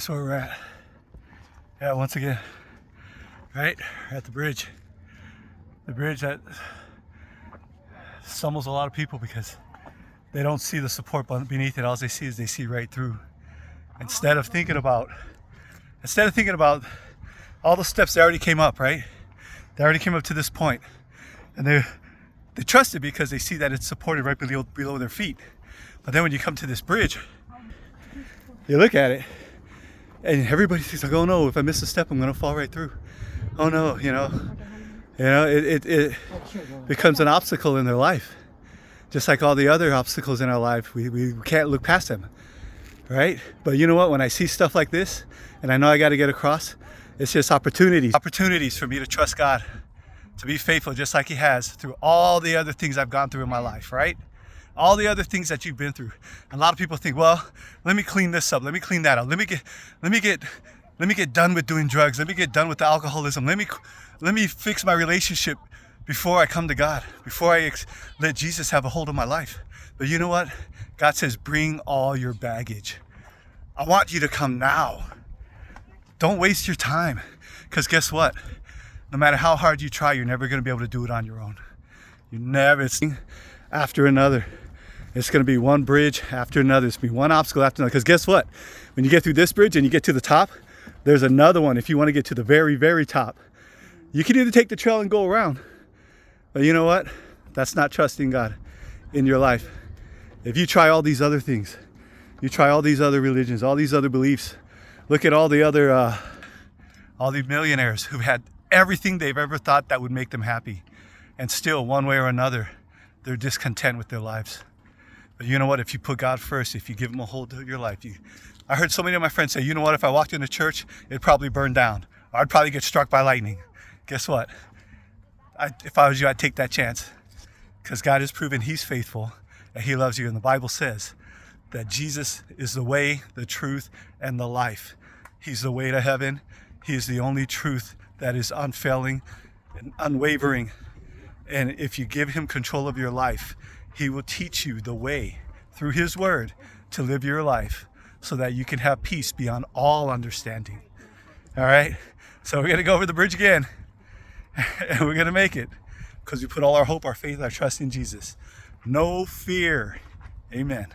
Guess where we're at? Yeah, once again, right? We're at the bridge. The bridge that stumbles a lot of people because they don't see the support beneath it. All they see is they see right through. Instead of thinking about all the steps they already came up, right? They already came up to this point, and they trust it because they see that it's supported right below their feet. But then when you come to this bridge, you look at it, and everybody thinks like, oh no, if I miss a step, I'm gonna fall right through. Oh no, it becomes an obstacle in their life. Just like all the other obstacles in our life, we can't look past them, right? But you know what, when I see stuff like this, and I know I gotta get across, it's just opportunities for me to trust God, to be faithful just like He has through all the other things I've gone through in my life, right? All the other things that you've been through. A lot of people think, well, let me clean this up, let me clean that up, let me get done with doing drugs, let me get done with the alcoholism, let me fix my relationship before I come to God, before I let Jesus have a hold of my life. But you know what? God says, bring all your baggage. I want you to come now. Don't waste your time, because guess what? No matter how hard you try, you're never going to be able to do it on your own. It's after another. It's going to be one bridge after another. It's going to be one obstacle after another. Because guess what? When you get through this bridge and you get to the top, there's another one if you want to get to the very, very top. You can either take the trail and go around. But you know what? That's not trusting God in your life. If you try all these other things, you try all these other religions, all these other beliefs, look at all the other, all the millionaires who've had everything they've ever thought that would make them happy. And still, one way or another, they're discontent with their lives. But you know what? If you put God first, if you give Him a hold of your life, I heard so many of my friends say, you know what? If I walked into church, it'd probably burn down. Or I'd probably get struck by lightning. Guess what? If I was you, I'd take that chance. Because God has proven He's faithful and He loves you. And the Bible says that Jesus is the way, the truth, and the life. He's the way to heaven. He is the only truth that is unfailing and unwavering. And if you give Him control of your life, He will teach you the way through His word to live your life so that you can have peace beyond all understanding. All right? So we're going to go over the bridge again. And we're going to make it because we put all our hope, our faith, our trust in Jesus. No fear. Amen.